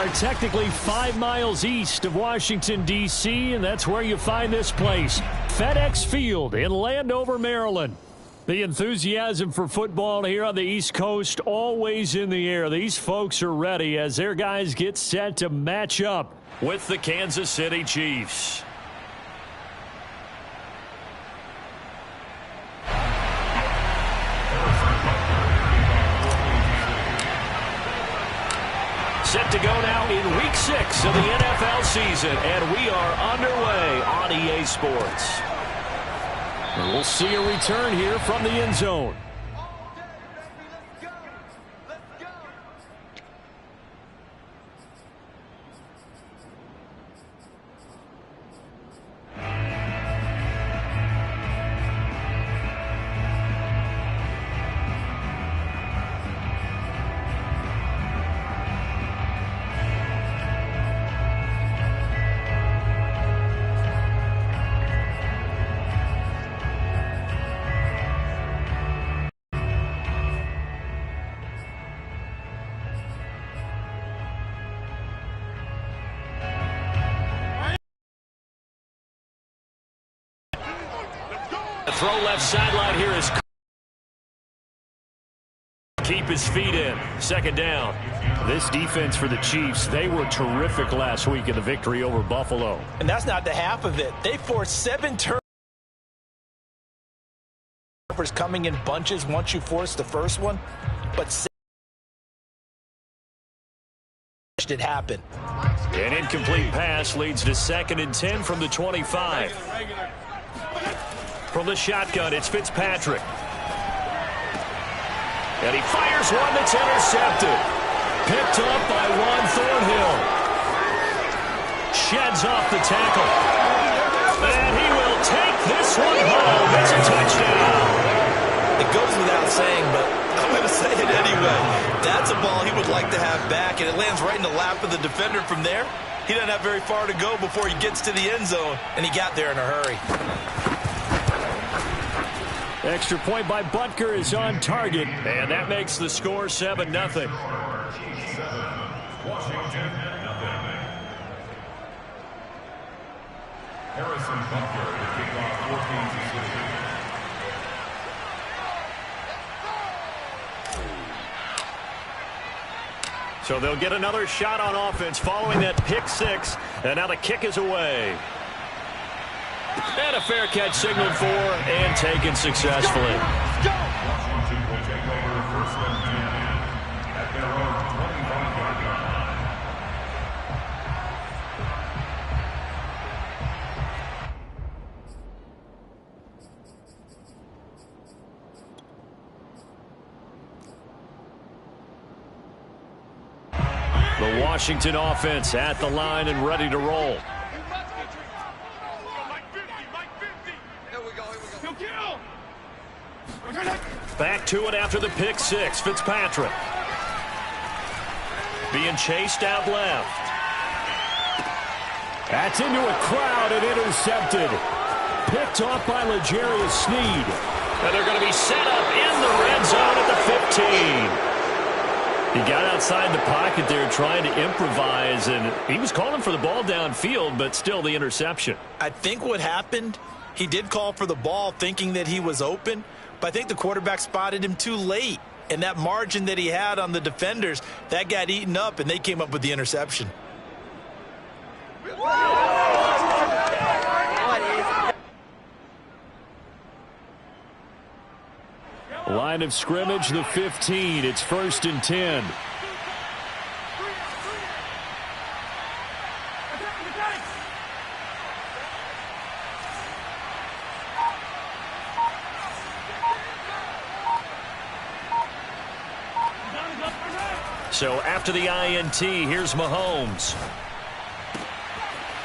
are technically 5 miles east of Washington, D.C., and that's where you find this place, FedEx Field in Landover, Maryland. The enthusiasm for football here on the East Coast always in the air. These folks are ready as their guys get set to match up with the Kansas City Chiefs. Set to go now in Week 6 of the NFL season, and we are underway on EA Sports. And we'll see a return here from the end zone. Throw left sideline here is keep his feet in. Second down. This defense for the Chiefs, they were terrific last week in the victory over Buffalo. And that's not the half of it. They forced 7 turnovers coming in bunches once you force the first one, but it happened. An incomplete pass leads to 2nd and 10 from the 25. From the shotgun, it's Fitzpatrick. And he fires one that's intercepted. Picked up by Juan Thornhill. Sheds off the tackle. And he will take this one home. It's a touchdown. It goes without saying, but I'm going to say it anyway. That's a ball he would like to have back, and it lands right in the lap of the defender from there. He doesn't have very far to go before he gets to the end zone, and he got there in a hurry. Extra point by Butker is on target, and that makes the score 7-0. Washington, 0. Harrison Butker to kick off 14 position. So they'll get another shot on offense following that pick 6, and now the kick is away. And a fair catch signaled for and taken successfully. Washington will take over 1st and 10 at their own 25-yard line. The Washington offense at the line and ready to roll. Back to it after the pick 6. Fitzpatrick. Being chased out left. That's into a crowd and intercepted. Picked off by L'Jarius Sneed. And they're going to be set up in the red zone at the 15. He got outside the pocket there trying to improvise, and he was calling for the ball downfield, but still the interception. I think what happened, he did call for the ball thinking that he was open, but I think the quarterback spotted him too late. And that margin that he had on the defenders, that got eaten up, and they came up with the interception. Line of scrimmage, the 15. It's 1st and 10. So after the INT, here's Mahomes.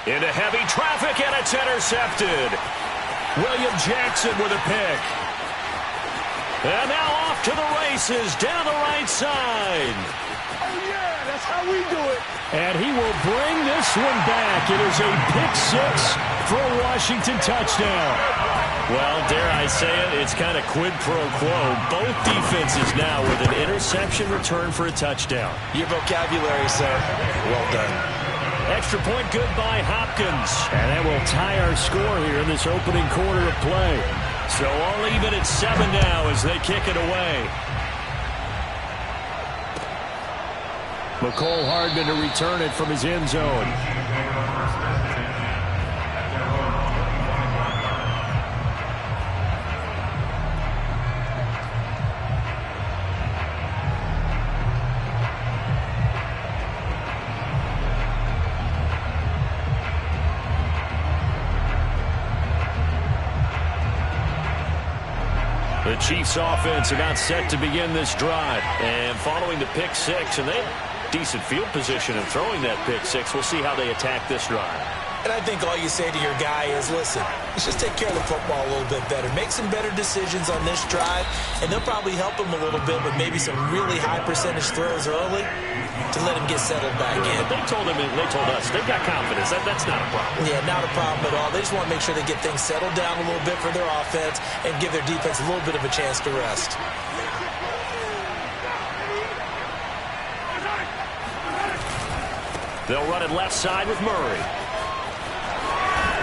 Into heavy traffic, and it's intercepted. William Jackson with a pick. And now off to the races, down the right side. Oh, yeah, that's how we do it. And he will bring this one back. It is a pick 6 for a Washington touchdown. Well, dare I say it, it's kind of quid pro quo. Both defenses now with an interception return for a touchdown. Your vocabulary, sir. Well done. Extra point good by Hopkins. And that will tie our score here in this opening quarter of play. So all even at 7 now as they kick it away. McCole Hardman to return it from his end zone. The Chiefs offense about set to begin this drive. And following the pick six, and they have decent field position in throwing that pick six. We'll see how they attack this drive. And I think all you say to your guy is, listen, let's just take care of the football a little bit better. Make some better decisions on this drive, and they'll probably help him a little bit with maybe some really high percentage throws early to let him get settled back in. But they told us, they've got confidence. That's not a problem. Yeah, not a problem at all. They just want to make sure they get things settled down a little bit for their offense and give their defense a little bit of a chance to rest. They'll run it left side with Murray.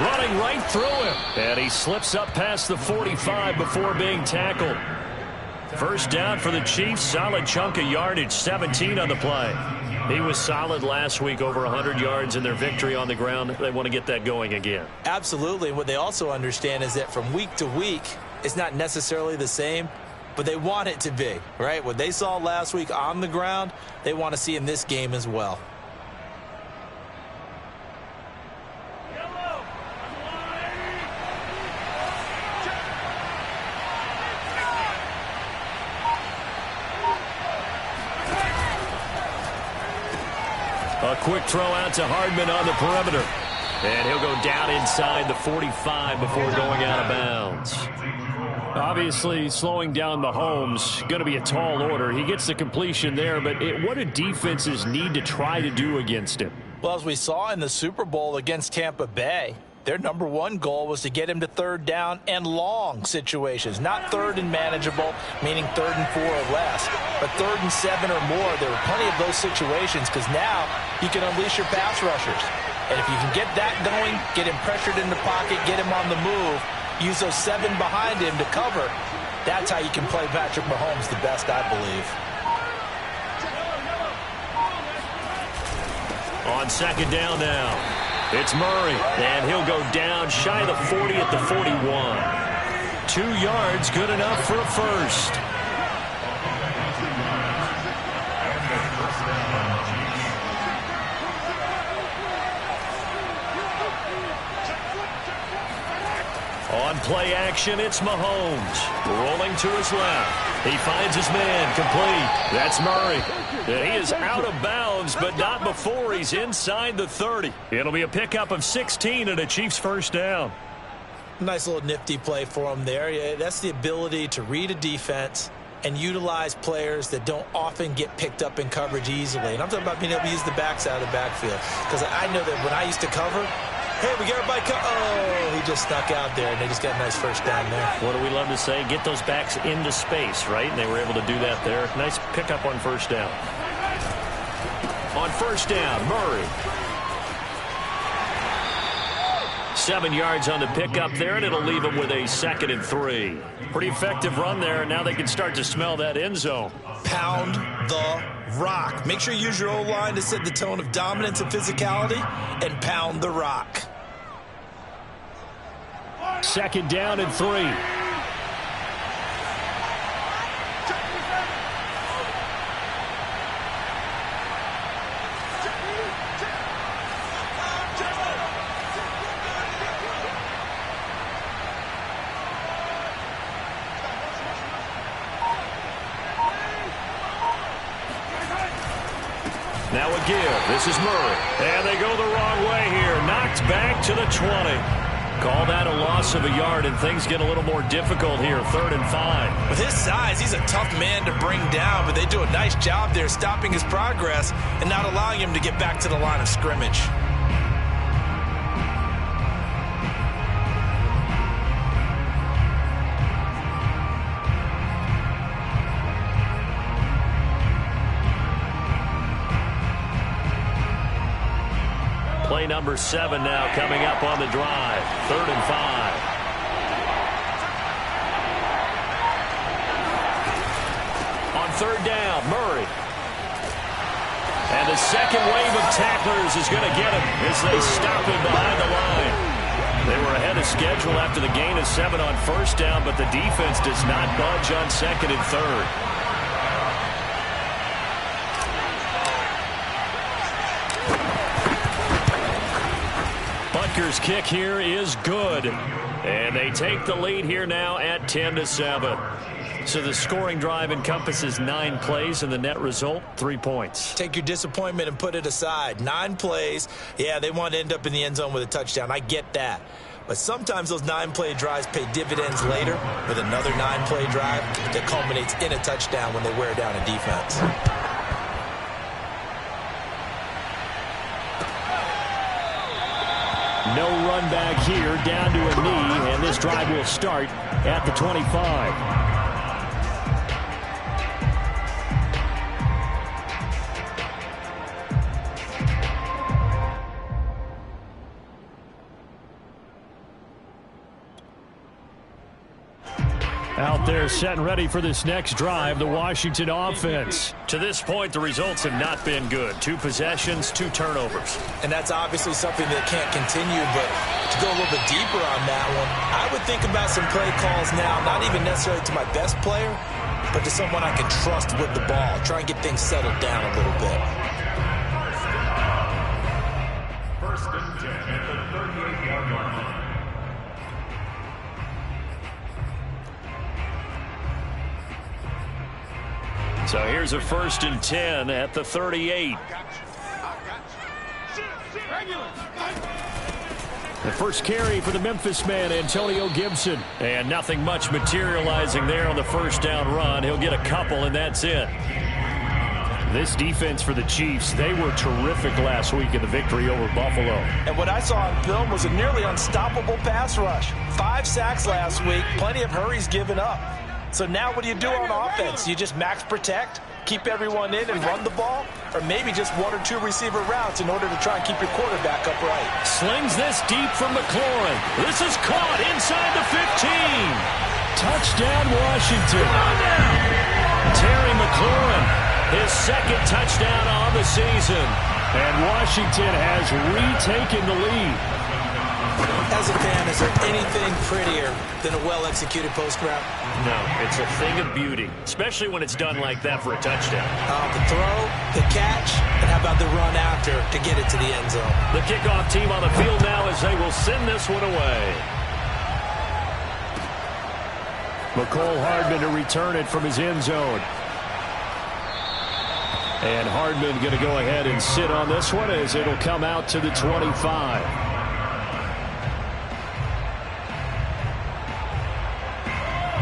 Running right through him. And he slips up past the 45 before being tackled. First down for the Chiefs. Solid chunk of yardage. 17 on the play. He was solid last week, over 100 yards in their victory on the ground. They want to get that going again. Absolutely. What they also understand is that from week to week, it's not necessarily the same, but they want it to be, right? What they saw last week on the ground, they want to see in this game as well. A quick throw out to Hardman on the perimeter. And he'll go down inside the 45 before going out of bounds. Obviously, slowing down Mahomes, going to be a tall order. He gets the completion there, but what do defenses need to try to do against him? Well, as we saw in the Super Bowl against Tampa Bay, their number one goal was to get him to third down and long situations. Not third and manageable, meaning 3rd and 4 or less, but 3rd and 7 or more. There were plenty of those situations because now you can unleash your pass rushers. And if you can get that going, get him pressured in the pocket, get him on the move, use those 7 behind him to cover, that's how you can play Patrick Mahomes the best, I believe. On second down now, it's Murray, and he'll go down shy of the 40 at the 41. 2 yards, good enough for a first. On play action, it's Mahomes. Rolling to his left. He finds his man, complete. That's Murray. And he is out of bounds, but not before he's inside the 30. It'll be a pickup of 16 and a Chiefs first down. Nice little nifty play for him there. Yeah, that's the ability to read a defense and utilize players that don't often get picked up in coverage easily. And I'm talking about being able to use the backside of the backfield. Because I know that when I used to cover, hey, we got everybody oh, he just snuck out there, and they just got a nice first down there. What do we love to say? Get those backs into space, right? And they were able to do that there. Nice pickup on first down. On first down, Murray. 7 yards on the pickup there, and it'll leave them with a 2nd and 3. Pretty effective run there, and now they can start to smell that end zone. Pound the rock. Make sure you use your O-line to set the tone of dominance and physicality, and pound the rock. 2nd down and 3. Now a give. This is Murray. And they go the wrong way here. Knocked back to the 20. Call that a loss of a yard, and things get a little more difficult here. 3rd and 5. With his size, he's a tough man to bring down, but they do a nice job there stopping his progress and not allowing him to get back to the line of scrimmage. Play number 7 now coming up on the drive. 3rd and 5. On 3rd down, Murray. And the second wave of tacklers is going to get him as they stop him behind the line. They were ahead of schedule after the gain of 7 on 1st down, but the defense does not budge on 2nd and 3rd. Butker's kick here is good. And they take the lead here now at 10-7. So the scoring drive encompasses 9 plays, and the net result, 3 points. Take your disappointment and put it aside. 9 plays. Yeah, they want to end up in the end zone with a touchdown. I get that. But sometimes those 9-play drives pay dividends later with another 9-play drive that culminates in a touchdown when they wear down a defense. No run back here, down to a knee, and this drive will start at the 25. Out there set and ready for this next drive, the Washington offense. To this point, the results have not been good. 2 possessions, 2 turnovers. And that's obviously something that can't continue, but to go a little bit deeper on that one, I would think about some play calls now, not even necessarily to my best player, but to someone I can trust with the ball. Try and get things settled down a little bit. 1st and 10 at the 38-yard line. So here's a 1st and 10 at the 38. The first carry for the Memphis man, Antonio Gibson. And nothing much materializing there on the 1st down run. He'll get a couple, and that's it. This defense for the Chiefs, they were terrific last week in the victory over Buffalo. And what I saw on film was a nearly unstoppable pass rush. 5 sacks last week, plenty of hurries given up. So now what do you do on offense? You just max protect, keep everyone in and run the ball, or maybe just 1 or 2 receiver routes in order to try and keep your quarterback upright. Slings this deep from McLaurin. This is caught inside the 15. Touchdown, Washington. Terry McLaurin, his 2nd touchdown on the season. And Washington has retaken the lead. As a fan, is there anything prettier than a well-executed post route? No, it's a thing of beauty, especially when it's done like that for a touchdown. The throw, the catch, and how about the run after to get it to the end zone? The kickoff team on the field now as they will send this one away. McCole Hardman to return it from his end zone. And Hardman going to go ahead and sit on this one as it'll come out to the 25.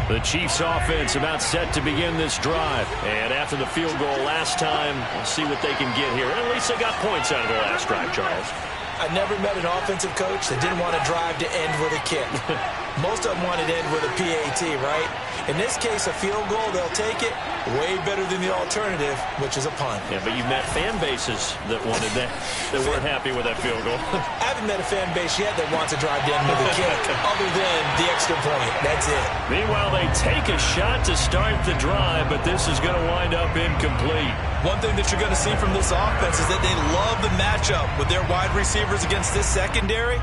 The Chiefs offense about set to begin this drive. And after the field goal last time, we'll see what they can get here. At least they got points out of the last drive, Charles. I never met an offensive coach that didn't want to drive to end with a kick. Most of them wanted to end with a PAT, right? In this case, a field goal, they'll take it. Way better than the alternative, which is a punt. Yeah, but you've met fan bases that wanted that, that weren't happy with that field goal. I haven't met a fan base yet that wants to drive to end with a kick, other than the extra point. That's it. Meanwhile, they take a shot to start the drive, but this is going to wind up incomplete. One thing that you're going to see from this offense is that they love the matchup with their wide receivers against this secondary.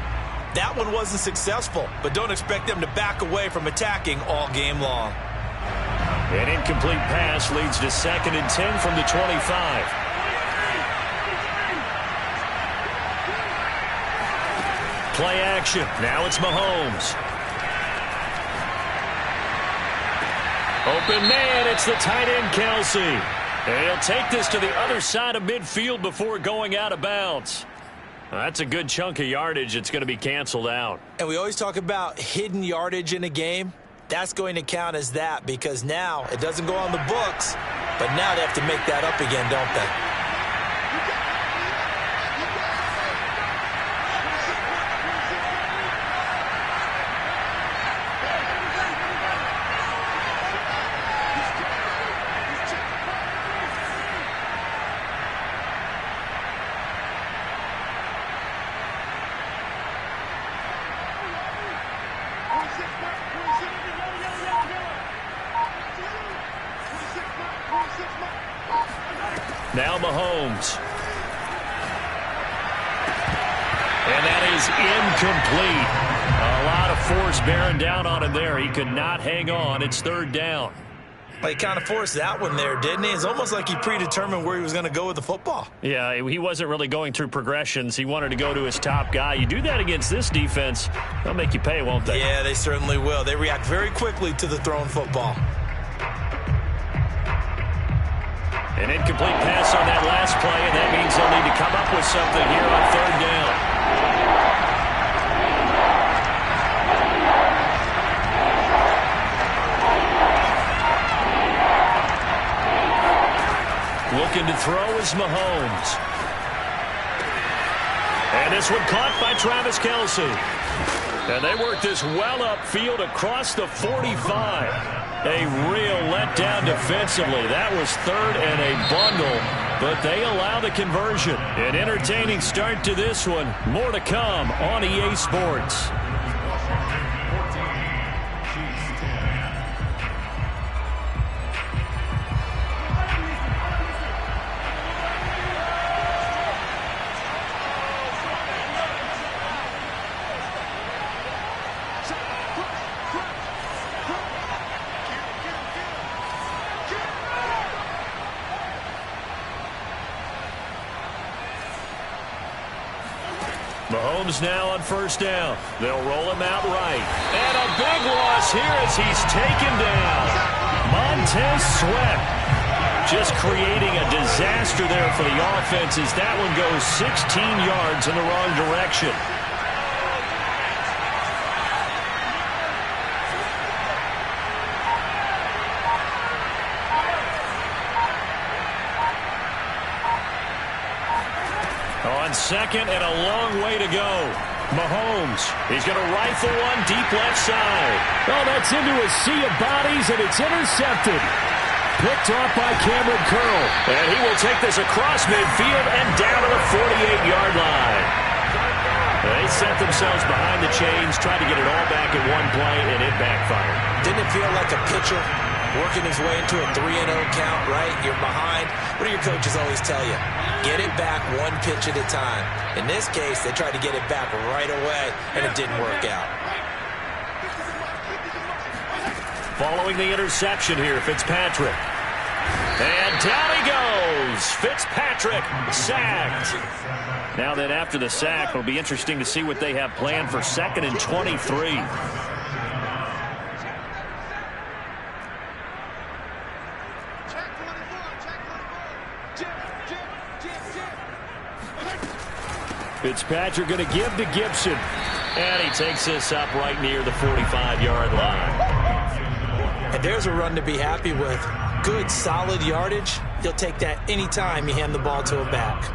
That one wasn't successful, but don't expect them to back away from attacking all game long. An incomplete pass leads to 2nd and 10 from the 25. Play action. Now it's Mahomes. Open man. It's the tight end, Kelsey. And he'll take this to the other side of midfield before going out of bounds. That's a good chunk of yardage. It's going to be canceled out. And we always talk about hidden yardage in a game. That's going to count as that because now it doesn't go on the books, but now they have to make that up again, don't they? Now Mahomes. And that is incomplete. A lot of force bearing down on him there. He could not hang on. It's third down. Well, he kind of forced that one there, didn't he? It's almost like he predetermined where he was going to go with the football. Yeah, he wasn't really going through progressions. He wanted to go to his top guy. You do that against this defense, they'll make you pay, won't they? Yeah, they certainly will. They react very quickly to the thrown football. An incomplete pass on that last play, and that means they'll need to come up with something here on third down. Looking to throw is Mahomes. And this one caught by Travis Kelce. And they work this well upfield across the 45. A real letdown defensively. That was third and a bundle, but they allow the conversion. An entertaining start to this one. More to come on EA Sports. Mahomes now on first down. They'll roll him out right. And a big loss here as he's taken down. Montez Sweat just creating a disaster there for the offense as that one goes 16 yards in the wrong direction. On second and a long way to go. Mahomes, he's going to rifle one deep left side. Oh, that's into a sea of bodies, and it's intercepted. Picked off by Cameron Curl. And he will take this across midfield and down to the 48-yard line. They set themselves behind the chains, tried to get it all back in one play, and it backfired. Didn't it feel like a pitcher working his way into a 3-0 count, right? You're behind. What do your coaches always tell you? Get it back one pitch at a time. In this case, they tried to get it back right away, and it didn't work out. Following the interception here, Fitzpatrick. And down he goes. Fitzpatrick sacked. Now then, after the sack, it'll be interesting to see what they have planned for 2nd and 23. Fitzpatrick going to give to Gibson. And he takes this up right near the 45-yard line. And there's a run to be happy with. Good, solid yardage. You'll take that anytime you hand the ball to a back.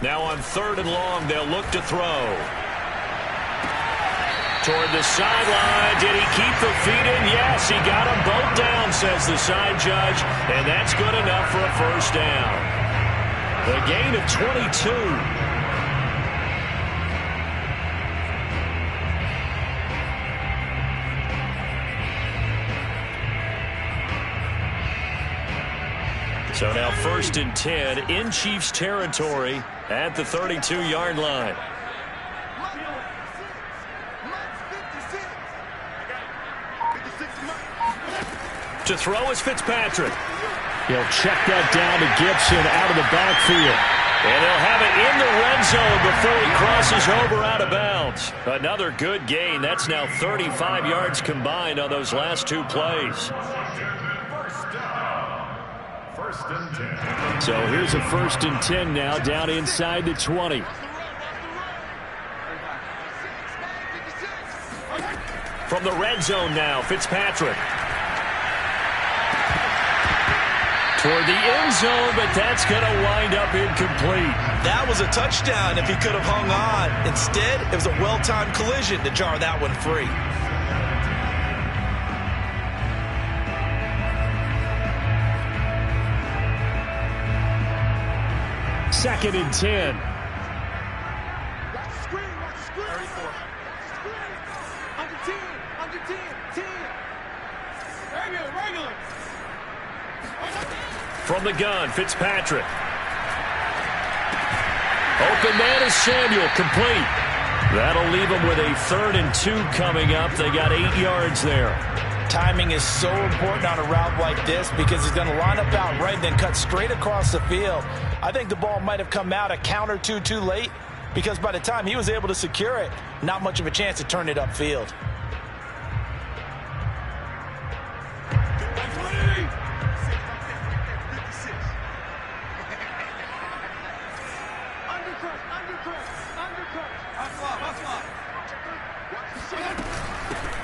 Now on 3rd and long, they'll look to throw. Toward the sideline. Did he keep the feet in? Yes, he got them both down, says the side judge. And that's good enough for a first down. The gain of 22. So now 1st and 10 in Chiefs territory at the 32-yard line. To throw is Fitzpatrick. He'll check that down to Gibson out of the backfield. And they'll have it in the red zone before he crosses over out of bounds. Another good gain. That's now 35 yards combined on those last 2 plays. So here's a 1st and 10 now down inside the 20. From the red zone now, Fitzpatrick. Toward the end zone, but that's going to wind up incomplete. That was a touchdown if he could have hung on. Instead, it was a well-timed collision to jar that one free. 2nd and 10. From the gun, Fitzpatrick. Open man is Samuel, complete. That'll leave them with a 3rd and 2 coming up. They got 8 yards there. Timing is so important on a route like this because he's going to line up out right and then cut straight across the field. I think the ball might have come out a count or two too late because by the time he was able to secure it, not much of a chance to turn it upfield.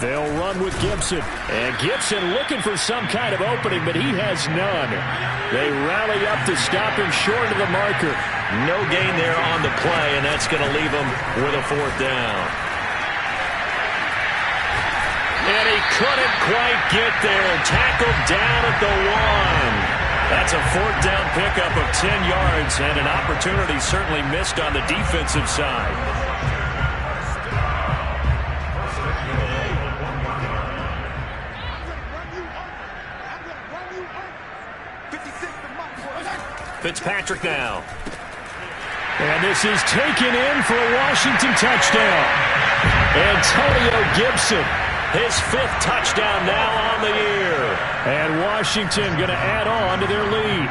They'll run with Gibson. And Gibson looking for some kind of opening, but he has none. They rally up to stop him short of the marker. No gain there on the play, and that's going to leave him with a 4th down. And he couldn't quite get there. Tackled down at the 1. That's a 4th down pickup of 10 yards, and an opportunity certainly missed on the defensive side. Fitzpatrick now. And this is taken in for a Washington touchdown. Antonio Gibson, his 5th touchdown now on the year. And Washington going to add on to their lead.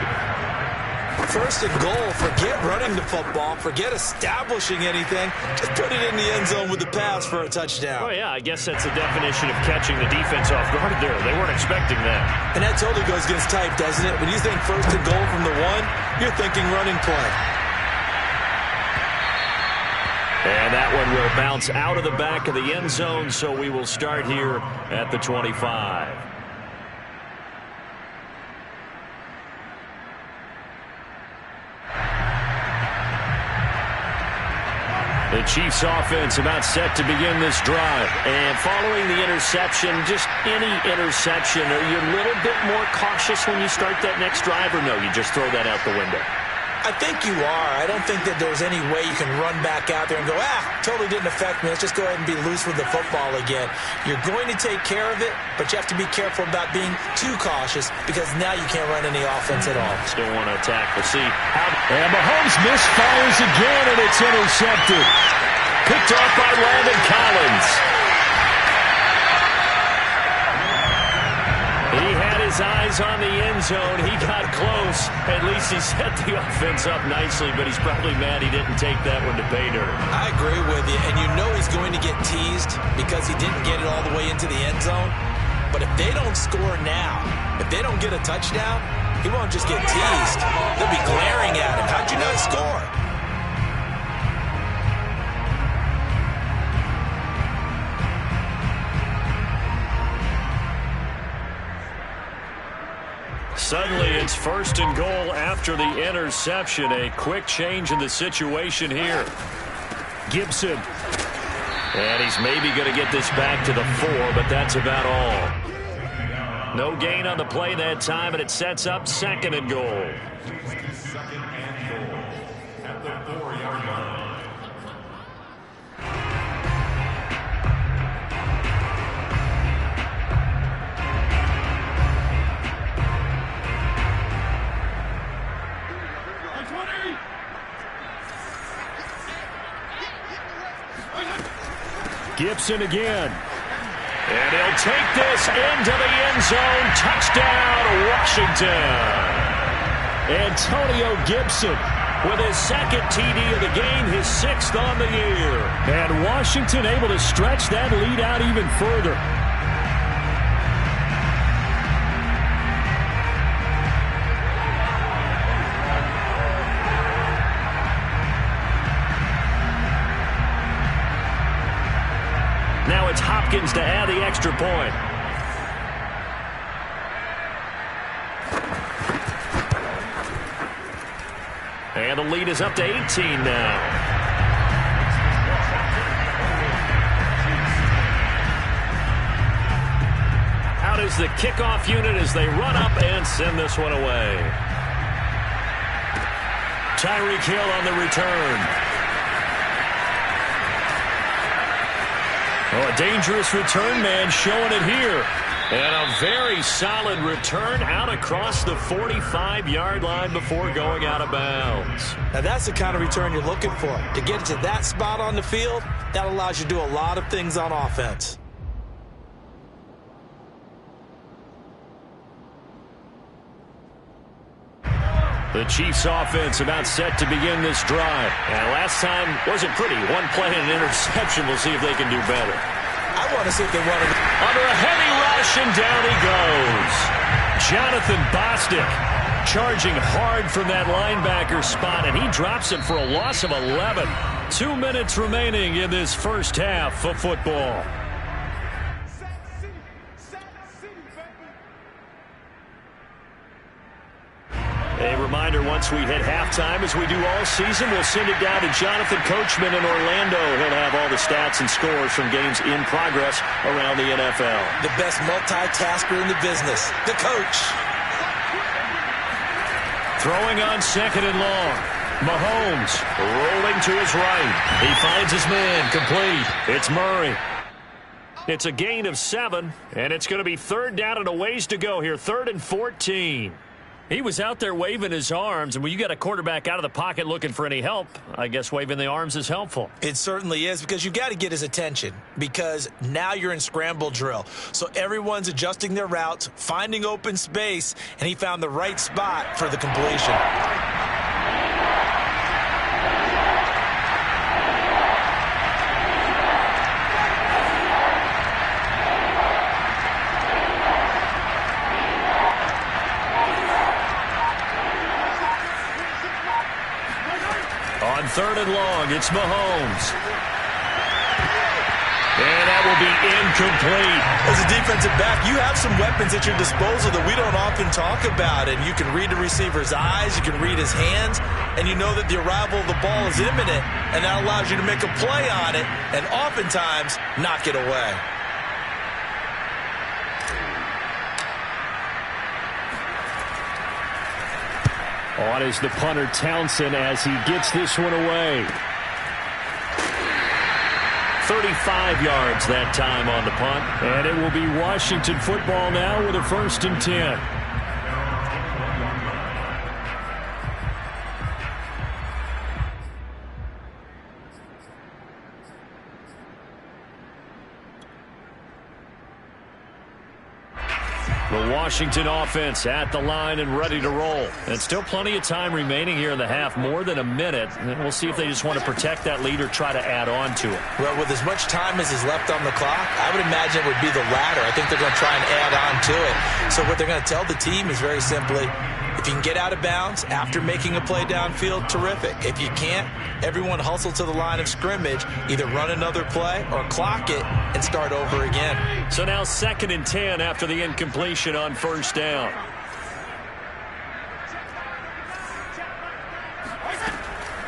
1st and goal. Forget running the football. Forget establishing anything. Just put it in the end zone with the pass for a touchdown. Oh, yeah, I guess that's the definition of catching the defense off guard there. They weren't expecting that. And that totally goes against type, doesn't it? When you think 1st and goal from the 1, you're thinking running play. And that one will bounce out of the back of the end zone, so we will start here at the 25. The Chiefs offense about set to begin this drive. And following the interception, just any interception, are you a little bit more cautious when you start that next drive, or no, you just throw that out the window? I think you are. I don't think that there's any way you can run back out there and go, totally didn't affect me. Let's just go ahead and be loose with the football again. You're going to take care of it, but you have to be careful about being too cautious because now you can't run any offense at all. Still want to attack. We'll see. And Mahomes misfires again, and it's intercepted. Picked off by Landon Collins. He had his eyes on the end zone. He got close. At least he set the offense up nicely, but he's probably mad he didn't take that one to pay dirt. I agree with you, and you know he's going to get teased because he didn't get it all the way into the end zone. But if they don't score now, if they don't get a touchdown, he won't just get teased. They'll be glaring at him. How'd you not score? Suddenly, it's 1st and goal after the interception. A quick change in the situation here. Gibson. And he's maybe going to get this back to the 4, but that's about all. No gain on the play that time, and it sets up 2nd and goal. At the 4-yard line. Gibson again. And he'll take this into the end zone. Touchdown, Washington. Antonio Gibson with his 2nd TD of the game, his 6th on the year. And Washington able to stretch that lead out even further. Now it's Hopkins to add the extra point. And the lead is up to 18 now. Out is the kickoff unit as they run up and send this one away. Tyreek Hill on the return. Oh, a dangerous return man showing it here. And a very solid return out across the 45-yard line before going out of bounds. Now, that's the kind of return you're looking for. To get to that spot on the field, that allows you to do a lot of things on offense. The Chiefs offense about set to begin this drive. And last time wasn't pretty. One play and an interception. We'll see if they can do better. I want to see if they want to. Under a heavy rush, and down he goes. Jonathan Bostic charging hard from that linebacker spot, and he drops it for a loss of 11. 2 minutes remaining in this first half of football. A reminder, once we hit halftime, as we do all season, we'll send it down to Jonathan Coachman in Orlando. He'll have all the stats and scores from games in progress around the NFL. The best multitasker in the business, the coach. Throwing on second and long. Mahomes rolling to his right. He finds his man, complete. It's Murray. It's a gain of 7, and it's going to be third down and a ways to go here. 3rd and 14. He was out there waving his arms, and when you got a quarterback out of the pocket looking for any help, I guess waving the arms is helpful. It certainly is, because you've got to get his attention, because now you're in scramble drill. So everyone's adjusting their routes, finding open space, and he found the right spot for the completion. On 3rd and long, it's Mahomes. And that will be incomplete. As a defensive back, you have some weapons at your disposal that we don't often talk about. And you can read the receiver's eyes, you can read his hands, and you know that the arrival of the ball is imminent, and that allows you to make a play on it and oftentimes knock it away. On is the punter, Townsend, as he gets this one away. 35 yards that time on the punt. And it will be Washington football now with a 1st and 10. The Washington offense at the line and ready to roll. And still plenty of time remaining here in the half, more than a minute. And we'll see if they just want to protect that lead or try to add on to it. Well, with as much time as is left on the clock, I would imagine it would be the latter. I think they're going to try and add on to it. So what they're going to tell the team is very simply, if you can get out of bounds after making a play downfield, terrific. If you can't, everyone hustle to the line of scrimmage, either run another play or clock it and start over again. So now 2nd and 10 after the incompletion on 1st down.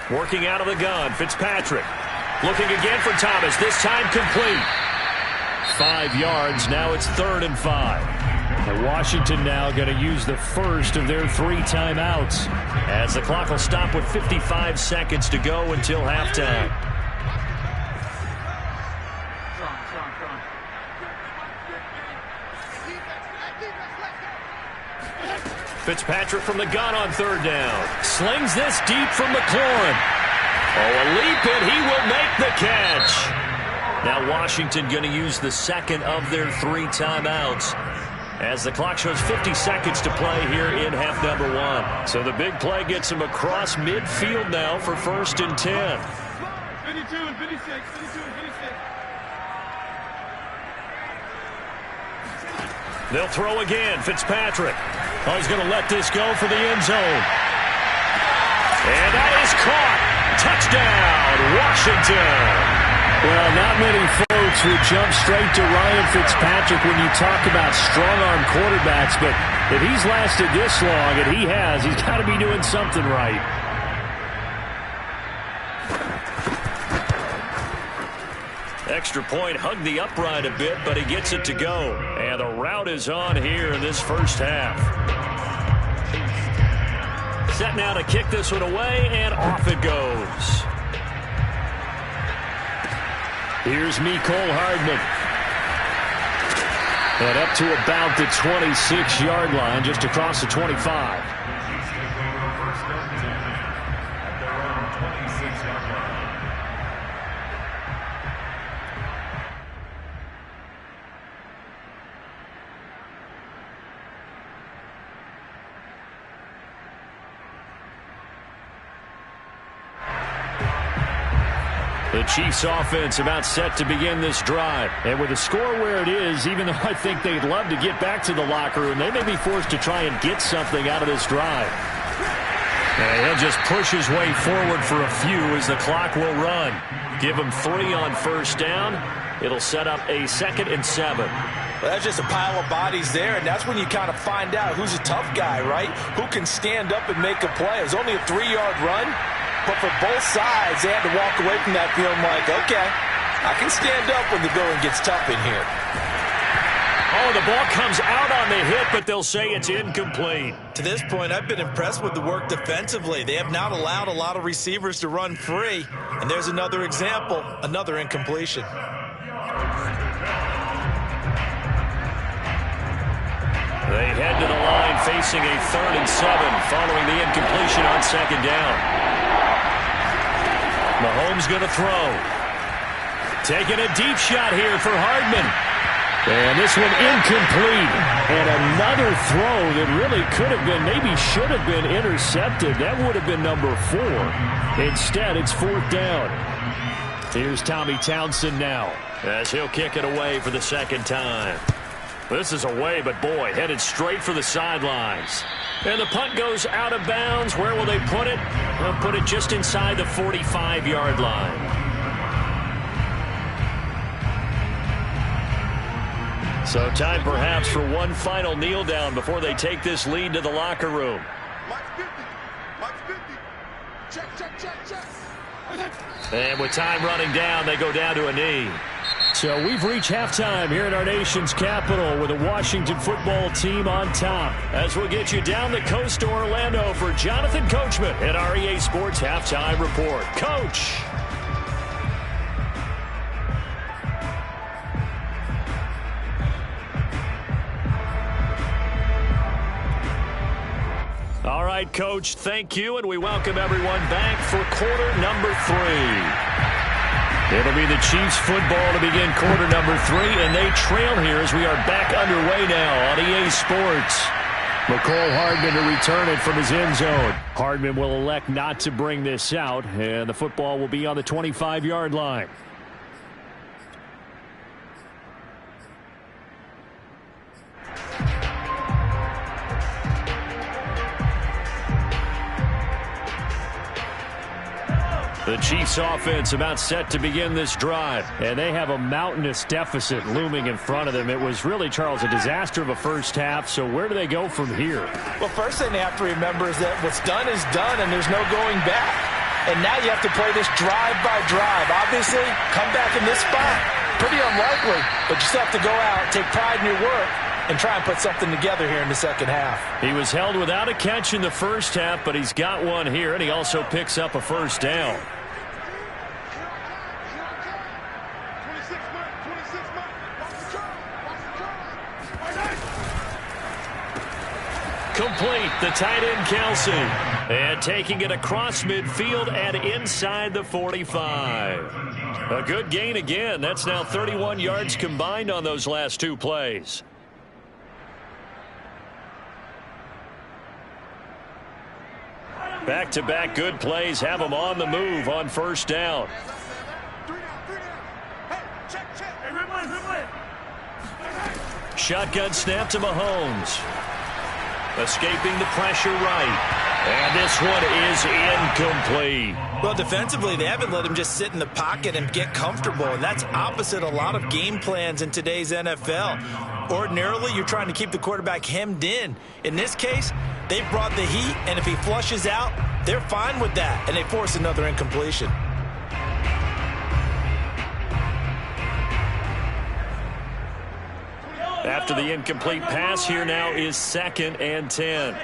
Working out of the gun, Fitzpatrick. Looking again for Thomas, this time complete. 5 yards, now it's 3rd and 5. And Washington now going to use the first of their 3 timeouts, as the clock will stop with 55 seconds to go until halftime. Fitzpatrick from the gun on 3rd down. Slings this deep from McLaurin. Oh, a leap, and he will make the catch. Now Washington going to use the 2nd of their 3 timeouts, as the clock shows 50 seconds to play here in half number 1. So the big play gets him across midfield now for 1st and 10. 52 and 56, 52 and 56. They'll throw again. Fitzpatrick. Oh, he's going to let this go for the end zone. And that is caught. Touchdown, Washington. Well, not many folks would jump straight to Ryan Fitzpatrick when you talk about strong-arm quarterbacks, but if he's lasted this long, and he has, he's got to be doing something right. Extra point, hugged the upright a bit, but he gets it to go. And the route is on here in this first half. set now to kick this one away, and off it goes. Here's Mecole Hardman. And up to about the 26-yard line, just across the 25. The Chiefs offense about set to begin this drive. And with the score where it is, even though I think they'd love to get back to the locker room, they may be forced to try and get something out of this drive. And he'll just push his way forward for a few as the clock will run. Give him 3 on first down. It'll set up a 2nd and 7. Well, that's just a pile of bodies there, and that's when you kind of find out who's a tough guy, right? Who can stand up and make a play. It was only a 3-yard run. But for both sides, they had to walk away from that feeling like, okay, I can stand up when the going gets tough in here. Oh, the ball comes out on the hit, but they'll say it's incomplete. To this point, I've been impressed with the work defensively. They have not allowed a lot of receivers to run free. And there's another example, another incompletion. They head to the line facing a 3rd and 7 following the incompletion on 2nd down. Mahomes going to throw. Taking a deep shot here for Hardman. And this one incomplete. And another throw that really could have been, maybe should have been intercepted. That would have been number 4. Instead, it's 4th down. Here's Tommy Townsend now as he'll kick it away for the 2nd time. This is away, but boy, headed straight for the sidelines. And the punt goes out of bounds. Where will they put it? They'll put it just inside the 45-yard line. So time perhaps for one final kneel down before they take this lead to the locker room. Mike 50. Mike 50. Check. And with time running down, they go down to a knee. So we've reached halftime here in our nation's capital with the Washington football team on top. As we'll get you down the coast to Orlando for Jonathan Coachman at our EA Sports Halftime Report. Coach. All right, Coach, thank you, and we welcome everyone back for quarter number 3. It'll be the Chiefs football to begin quarter number 3, and they trail here as we are back underway now on EA Sports. Mecole Hardman to return it from his end zone. Hardman will elect not to bring this out, and the football will be on the 25-yard line. The Chiefs offense about set to begin this drive, and they have a mountainous deficit looming in front of them. It was really, Charles, a disaster of a first half, so where do they go from here? Well, first thing they have to remember is that what's done is done, and there's no going back. And now you have to play this drive by drive. Obviously, come back in this spot, pretty unlikely, but you still have to go out, take pride in your work, and try and put something together here in the second half. He was held without a catch in the first half, but he's got one here, and he also picks up a first down. Complete, the tight end Kelsey. And taking it across midfield and inside the 45. A good gain again. That's now 31 yards combined on those last 2 plays. Back-to-back good plays have them on the move on first down. Shotgun snap to Mahomes. Escaping the pressure right. And this one is incomplete. Well, defensively, they haven't let him just sit in the pocket and get comfortable, and that's opposite a lot of game plans in today's NFL. Ordinarily, you're trying to keep the quarterback hemmed in. In this case, they've brought the heat, and if he flushes out, they're fine with that, and they force another incompletion. After the incomplete pass, here now is 2nd and 10.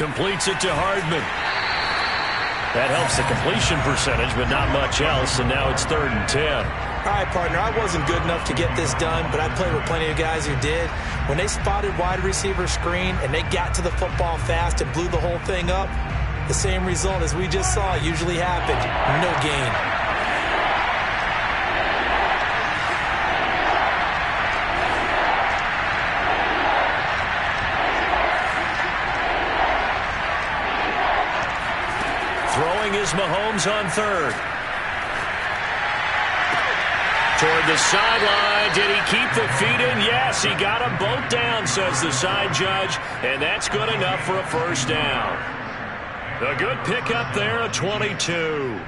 Completes it to Hardman. That helps the completion percentage, but not much else, and now it's 3rd and 10. All right, partner, I wasn't good enough to get this done, but I played with plenty of guys who did. When they spotted wide receiver screen and they got to the football fast and blew the whole thing up, the same result as we just saw usually happened. No gain. Throwing is Mahomes on 3rd. Toward the sideline. Did he keep the feet in? Yes, he got them both down, says the side judge, and that's good enough for a first down. A good pickup there, a 22.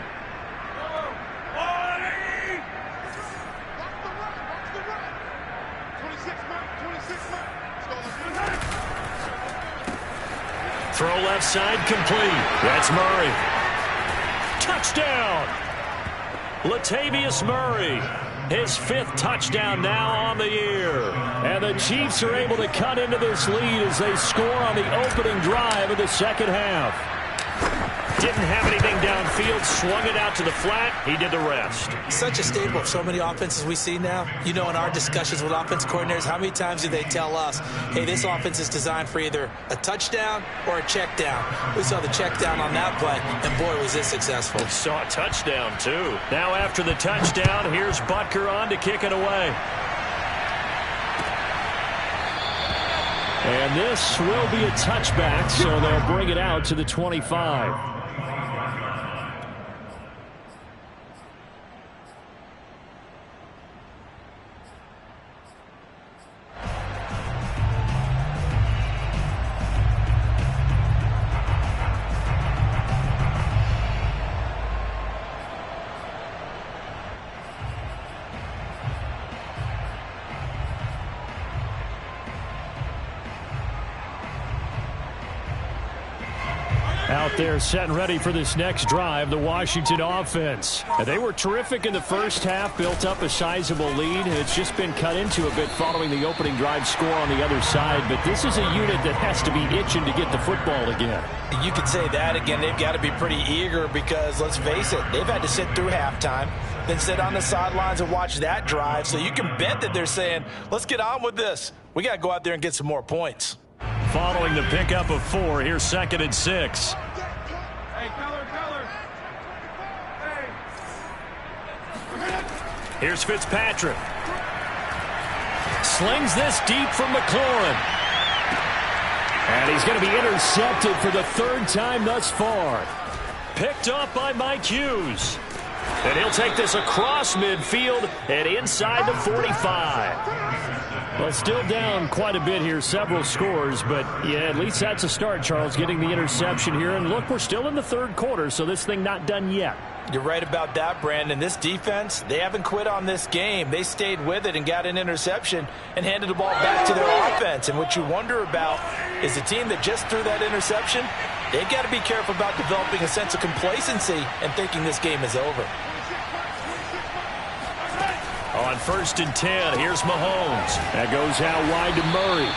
Throw left side complete. That's Murray. Touchdown! Latavius Murray. His 5th touchdown now on the year. And the Chiefs are able to cut into this lead as they score on the opening drive of the second half. Didn't have anything downfield, swung it out to the flat. He did the rest. Such a staple of so many offenses we see now. You know, in our discussions with offense coordinators, how many times do they tell us, hey, this offense is designed for either a touchdown or a check down. We saw the check down on that play, and boy, was this successful. We saw a touchdown, too. Now after the touchdown, here's Butker on to kick it away. And this will be a touchback, so they'll bring it out to the 25. Out there set and ready for this next drive, the Washington offense. They were terrific in the first half, built up a sizable lead. It's just been cut into a bit following the opening drive score on the other side, but this is a unit that has to be itching to get the football again. You could say that again. They've got to be pretty eager because, let's face it, they've had to sit through halftime, then sit on the sidelines and watch that drive. So you can bet that they're saying, let's get on with this. We got to go out there and get some more points. Following the pickup of 4, here's 2nd and 6. Here's Fitzpatrick. Slings this deep from McLaurin. And he's going to be intercepted for the 3rd time thus far. Picked off by Mike Hughes. And he'll take this across midfield and inside the 45. Well, still down quite a bit here, several scores, but yeah, at least that's a start, Charles, getting the interception here. And look, we're still in the 3rd quarter, so this thing not done yet. You're right about that, Brandon. This defense, they haven't quit on this game. They stayed with it and got an interception and handed the ball back to their offense. And what you wonder about is the team that just threw that interception, they've got to be careful about developing a sense of complacency and thinking this game is over. On 1st and 10, here's Mahomes. That goes out wide to Murray.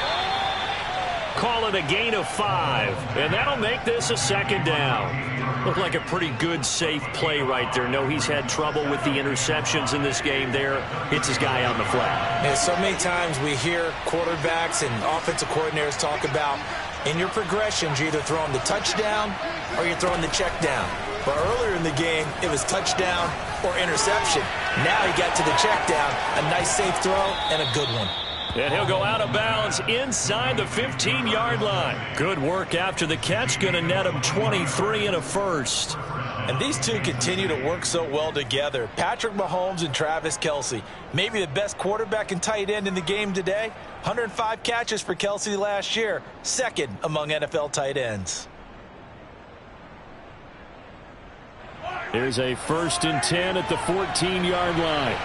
Call it a gain of 5, and that'll make this a 2nd down. Looked like a pretty good, safe play right there. No, he's had trouble with the interceptions in this game there. Hits his guy on the flat. And so many times we hear quarterbacks and offensive coordinators talk about in your progressions, you're either throwing the touchdown or you're throwing the check down. But earlier in the game, it was touchdown or interception. Now he got to the check down, a nice safe throw and a good one. And he'll go out of bounds inside the 15-yard line. Good work after the catch. Going to net him 23 and a first. And these two continue to work so well together. Patrick Mahomes and Travis Kelce. Maybe the best quarterback and tight end in the game today. 105 catches for Kelce last year. 2nd among NFL tight ends. Here's a 1st and 10 at the 14-yard line.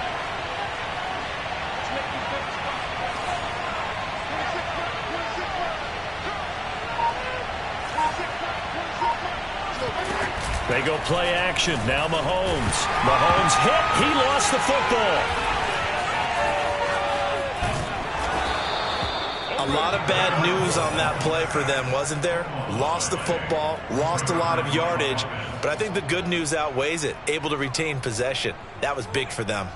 They go play action. Now Mahomes. Mahomes hit. He lost the football. A A lot of bad news on that play for them, wasn't there? Lost the football, lost a lot of yardage, but I think the good news outweighs it. Able to retain possession. That was big for them.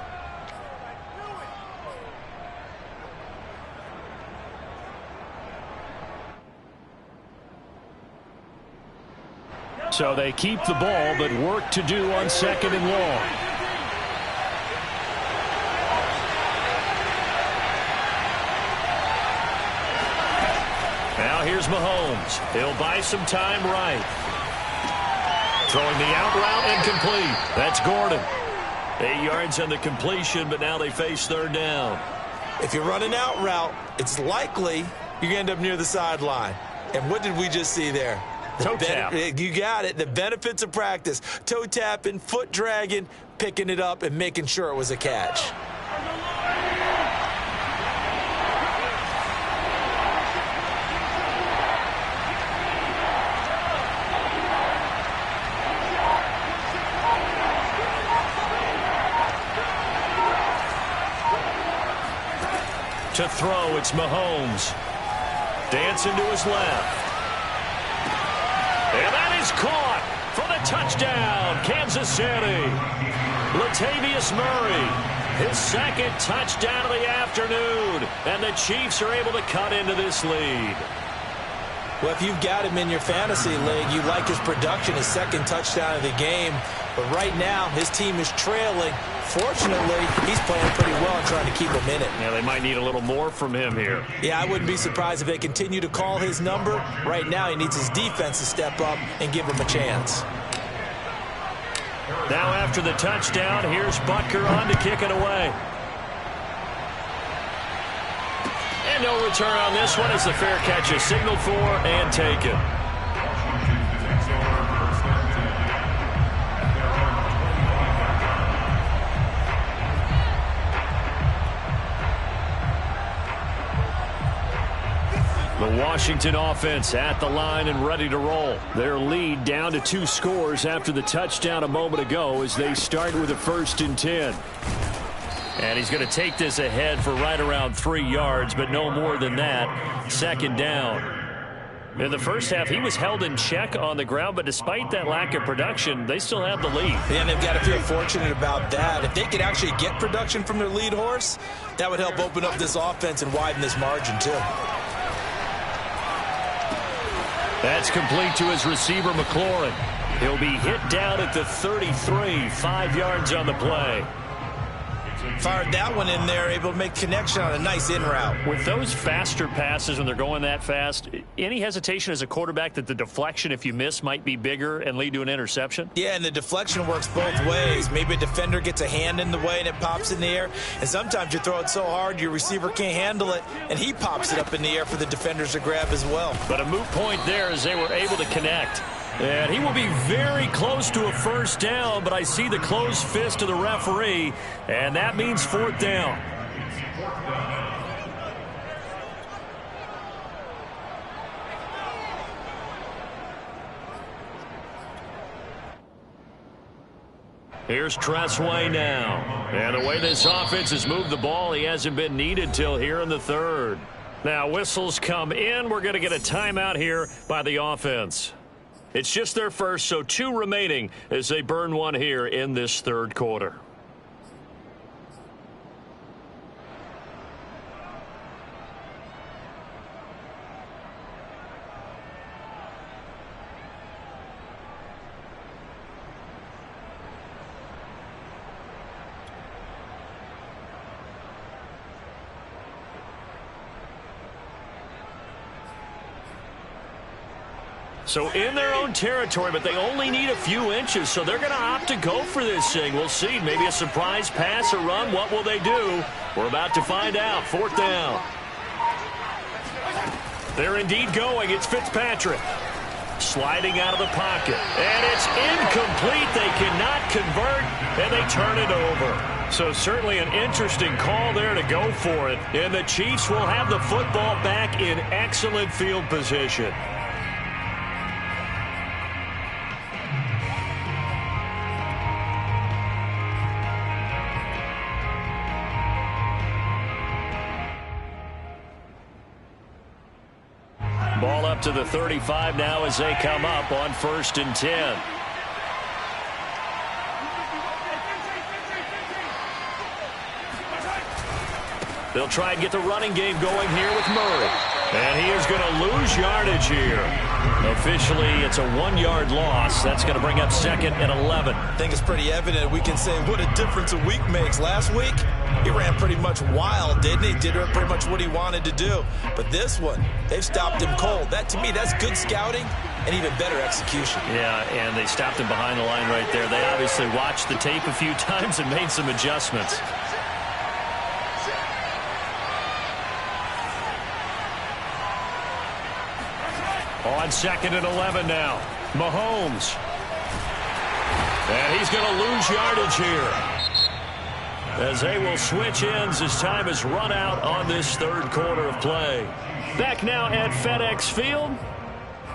So they keep the ball, but work to do on 2nd and long. Now here's Mahomes. He'll buy some time right. Throwing the out route incomplete. That's Gordon. 8 yards on the completion, but now they face 3rd down. If you run an out route, it's likely you're going to end up near the sideline. And what did we just see there? Toe tap. You got it. The benefits of practice. Toe tapping, foot dragging, picking it up, and making sure it was a catch. To throw, it's Mahomes. Dancing to his left. And that is caught for the touchdown, Kansas City. Latavius Murray, his 2nd touchdown of the afternoon. And the Chiefs are able to cut into this lead. Well, if you've got him in your fantasy league, you like his production, his 2nd touchdown of the game. But right now, his team is trailing. Fortunately, he's playing pretty well and trying to keep him in it. Yeah, they might need a little more from him here. Yeah, I wouldn't be surprised if they continue to call his number. Right now, he needs his defense to step up and give him a chance. Now after the touchdown, here's Butker on to kick it away. And no return on this one as the fair catch is signaled for and taken. The Washington offense at the line and ready to roll. Their lead down to 2 scores after the touchdown a moment ago as they start with a 1st and 10. And he's going to take this ahead for right around 3 yards, but no more than that. 2nd down. In the first half, he was held in check on the ground, but despite that lack of production, they still have the lead. And they've got to feel fortunate about that. If they could actually get production from their lead horse, that would help open up this offense and widen this margin too. That's complete to his receiver, McLaurin. He'll be hit down at the 33, 5 yards on the play. Fired that one in there, able to make connection on a nice in route. With those faster passes when they're going that fast, any hesitation as a quarterback that the deflection, if you miss, might be bigger and lead to an interception? Yeah, and the deflection works both ways. Maybe a defender gets a hand in the way and it pops in the air. And sometimes you throw it so hard your receiver can't handle it, and he pops it up in the air for the defenders to grab as well. But a moot point there as they were able to connect. And he will be very close to a 1st down, but I see the closed fist of the referee, and that means 4th down. Here's Tressway now. And the way this offense has moved the ball, he hasn't been needed till here in the 3rd. Now whistles come in. We're going to get a timeout here by the offense. It's just their first, so 2 remaining as they burn one here in this 3rd quarter. So in their own territory, but they only need a few inches, so they're going to opt to go for this thing. We'll see. Maybe a surprise pass or run. What will they do? We're about to find out. 4th down. They're indeed going. It's Fitzpatrick. Sliding out of the pocket. And it's incomplete. They cannot convert, and they turn it over. So certainly an interesting call there to go for it. And the Chiefs will have the football back in excellent field position. Ball up to the 35 now as they come up on 1st and 10. They'll try and get the running game going here with Murray. And he is going to lose yardage here. Officially, it's a 1-yard loss. That's going to bring up 2nd and 11. I think it's pretty evident. We can say what a difference a week makes. Last week, he ran pretty much wild, didn't he? Did pretty much what he wanted to do. But this one, they've stopped him cold. That, to me, that's good scouting and even better execution. Yeah, and they stopped him behind the line right there. They obviously watched the tape a few times and made some adjustments. On 2nd and 11 now. Mahomes. And he's going to lose yardage here, as they will switch ends as time has run out on this 3rd quarter of play. Back now at FedEx Field.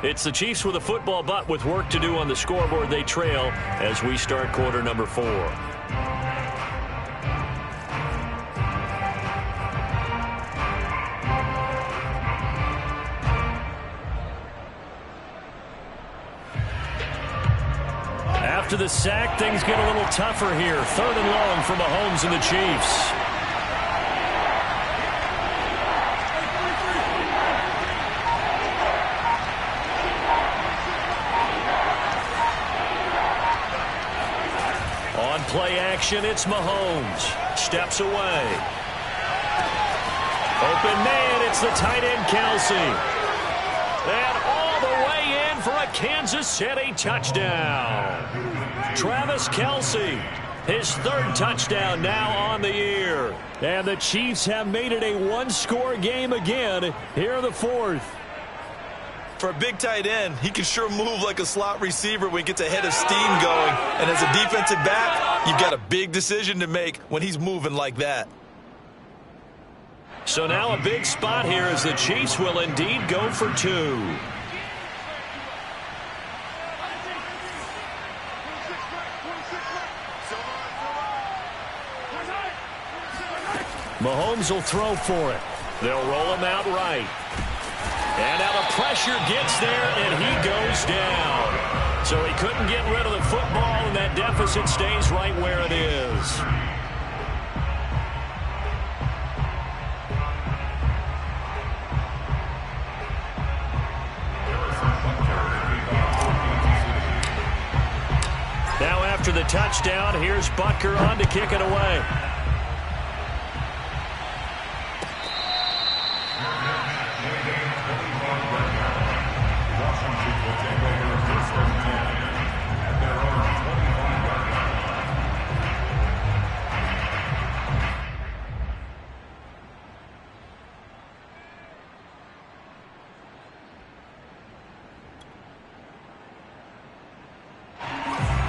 It's the Chiefs with a football, but with work to do on the scoreboard. They trail as we start quarter number 4. After the sack, things get a little tougher here. 3rd and long for Mahomes and the Chiefs. On play action, it's Mahomes. Steps away. Open man, it's the tight end, Kelsey. And all the way in for a Kansas City touchdown. Travis Kelsey, his 3rd touchdown now on the year. And the Chiefs have made it a 1-score game again here in the 4th. For a big tight end, he can sure move like a slot receiver when he gets a head of steam going. And as a defensive back, you've got a big decision to make when he's moving like that. So now a big spot here as the Chiefs will indeed go for 2. Mahomes will throw for it. They'll roll him out right. And now the pressure gets there, and he goes down. So he couldn't get rid of the football, and that deficit stays right where it is. Now after the touchdown, here's Butker on to kick it away.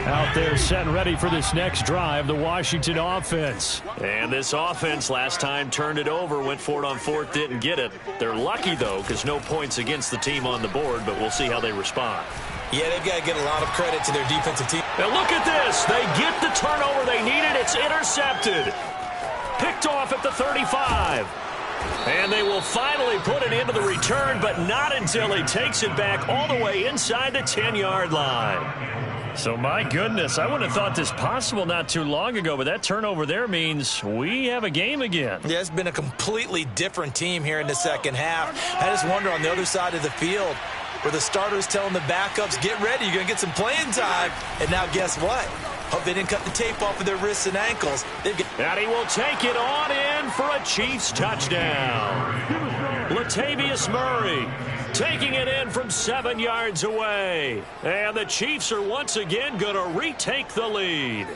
Out there set and ready for this next drive, the Washington offense. And this offense last time turned it over, went for it on 4th, didn't get it. They're lucky, though, because no points against the team on the board, but we'll see how they respond. Yeah, they've got to get a lot of credit to their defensive team. Now look at this. They get the turnover they needed. It's intercepted. Picked off at the 35. And they will finally put it into the return, but not until he takes it back all the way inside the 10-yard line. So, my goodness, I wouldn't have thought this possible not too long ago, but that turnover there means we have a game again. Yeah, it's been a completely different team here in the 2nd half. I just wonder on the other side of the field where the starters telling the backups, get ready, you're going to get some playing time. And now guess what? Hope they didn't cut the tape off of their wrists and ankles. And he will take it on in for a Chiefs touchdown. Latavius Murray taking it in from 7 yards away. And the Chiefs are once again going to retake the lead.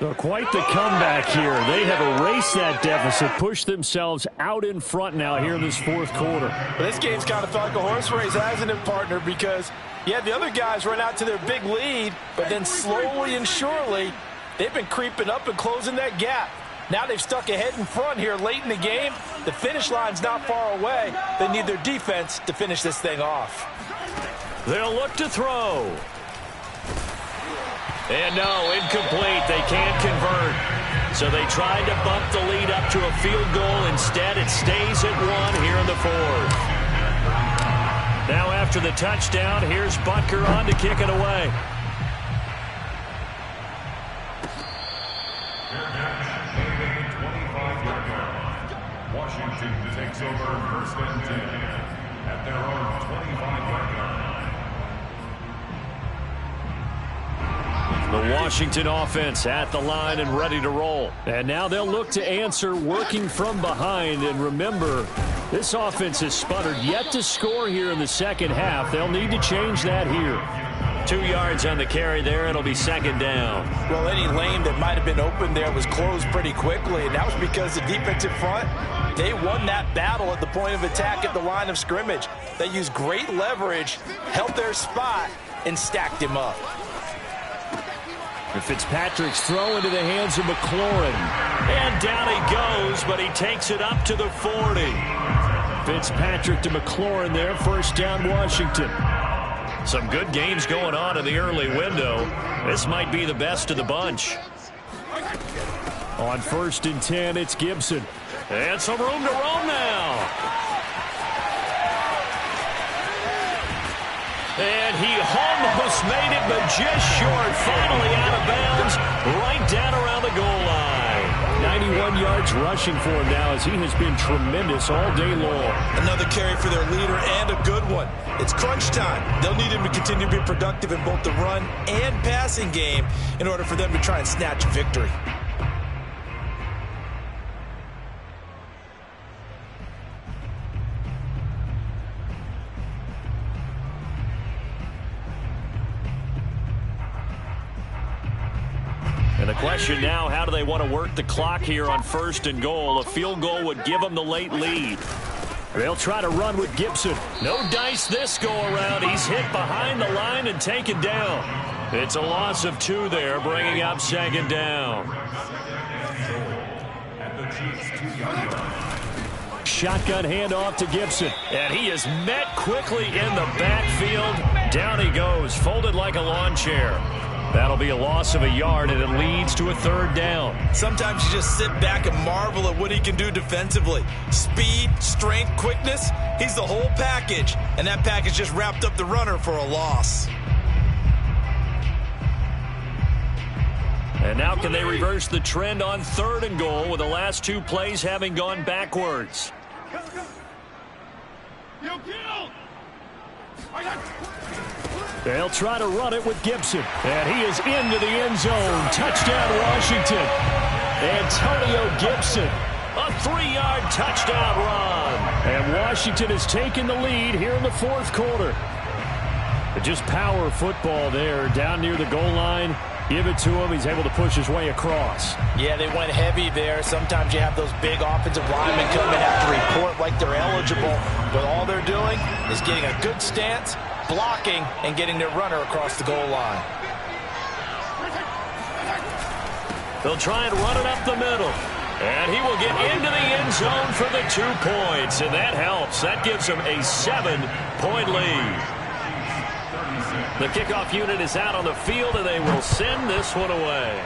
So quite the comeback here. They have erased that deficit, pushed themselves out in front now here in this 4th quarter. This game's kind of felt like a horse race, hasn't it, partner? Because, yeah, the other guys run out to their big lead, but then slowly and surely, they've been creeping up and closing that gap. Now they've stuck ahead in front here late in the game. The finish line's not far away. They need their defense to finish this thing off. They'll look to throw. And no, incomplete. They can't convert. So they tried to bump the lead up to a field goal. Instead, it stays at 1 here in the 4th. Now after the touchdown, here's Butker on to kick it away. Washington takes over first and 10 at their own 25-yard line. The Washington offense at the line and ready to roll. And now they'll look to answer working from behind. And remember, this offense has sputtered yet to score here in the second half. They'll need to change that here. 2 yards on the carry there. It'll be second down. Well, any lane that might have been open there was closed pretty quickly, and that was because the defensive front, they won that battle at the point of attack at the line of scrimmage. They used great leverage, held their spot, and stacked him up. And Fitzpatrick's throw into the hands of McLaurin. And down he goes, but he takes it up to the 40. Fitzpatrick to McLaurin there, first down Washington. Some good games going on in the early window. This might be the best of the bunch. On first and 10, it's Gibson. And some room to roam now. And he almost made it, but just short. Finally out of bounds, right down around the goal line. 91 yards rushing for him now as he has been tremendous all day long. Another carry for their leader and a good one. It's crunch time. They'll need him to continue to be productive in both the run and passing game in order for them to try and snatch a victory. And the question now, how do they want to work the clock here on first and goal? A field goal would give them the late lead. They'll try to run with Gibson. No dice this go-around. He's hit behind the line and taken down. It's a loss of 2 there, bringing up second down. Shotgun handoff to Gibson. And he is met quickly in the backfield. Down he goes, folded like a lawn chair. That'll be a loss of a yard, and it leads to a third down. Sometimes you just sit back and marvel at what he can do defensively. Speed, strength, quickness, he's the whole package. And that package just wrapped up the runner for a loss. And now can they reverse the trend on third and goal with the last 2 plays having gone backwards? They'll try to run it with Gibson. And he is into the end zone. Touchdown, Washington. Antonio Gibson. A 3-yard touchdown run. And Washington has taken the lead here in the fourth quarter. Just power football there down near the goal line. Give it to him. He's able to push his way across. Yeah, they went heavy there. Sometimes you have those big offensive linemen come in, have to report like they're eligible. But all they're doing is getting a good stance, blocking, and getting their runner across the goal line. They'll try and run it up the middle. And he will get into the end zone for the 2 points. And that helps. That gives him a 7-point lead. The kickoff unit is out on the field, and they will send this one away.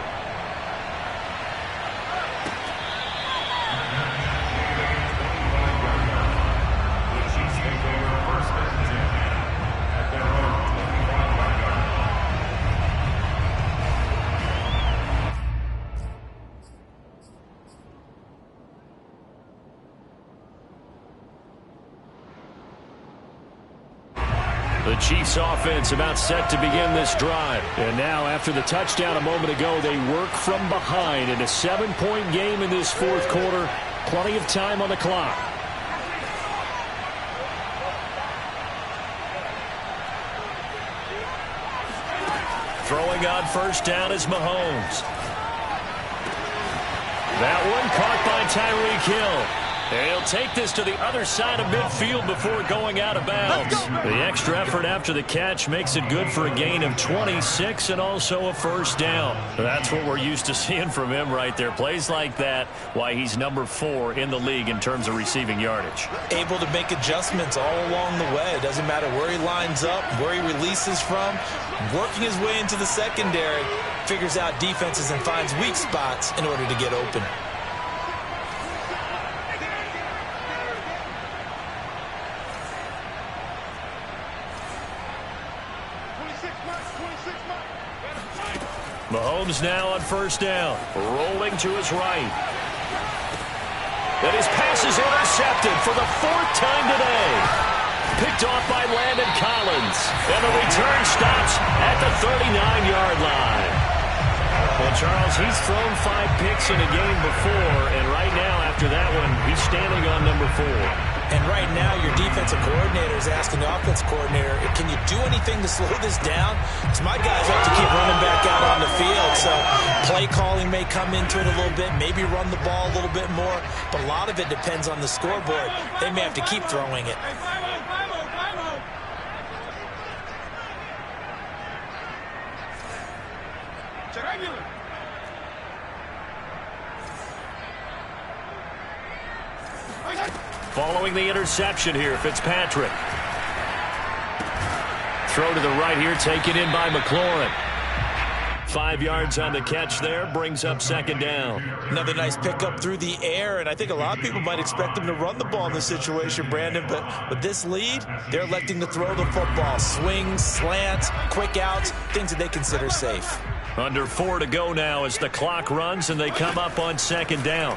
The Chiefs offense about set to begin this drive. And now after the touchdown a moment ago, they work from behind in a 7-point game in this fourth quarter. Plenty of time on the clock. Throwing on first down is Mahomes. That one caught by Tyreek Hill. He'll take this to the other side of midfield before going out of bounds. The extra effort after the catch makes it good for a gain of 26 and also a first down. That's what we're used to seeing from him right there. Plays like that, why he's number 4 in the league in terms of receiving yardage. Able to make adjustments all along the way. It doesn't matter where he lines up, where he releases from. Working his way into the secondary, figures out defenses and finds weak spots in order to get open. Mahomes now on first down. Rolling to his right. And his pass is intercepted for the 4th time today. Picked off by Landon Collins. And the return stops at the 39-yard line. Well, Charles, he's thrown 5 picks in a game before, and right now, after that one, he's standing on number 4. And right now, your defensive coordinator is asking the offense coordinator, can you do anything to slow this down? Because my guys like to keep running back out on the field, so play calling may come into it a little bit, maybe run the ball a little bit more, but a lot of it depends on the scoreboard. They may have to keep throwing it. Following the interception here, Fitzpatrick. Throw to the right here, taken in by McLaurin. 5 yards on the catch there, brings up second down. Another nice pickup through the air, and I think a lot of people might expect them to run the ball in this situation, Brandon, but with this lead, they're electing to throw the football. Swings, slants, quick outs, things that they consider safe. Under 4 to go now as the clock runs and they come up on second down.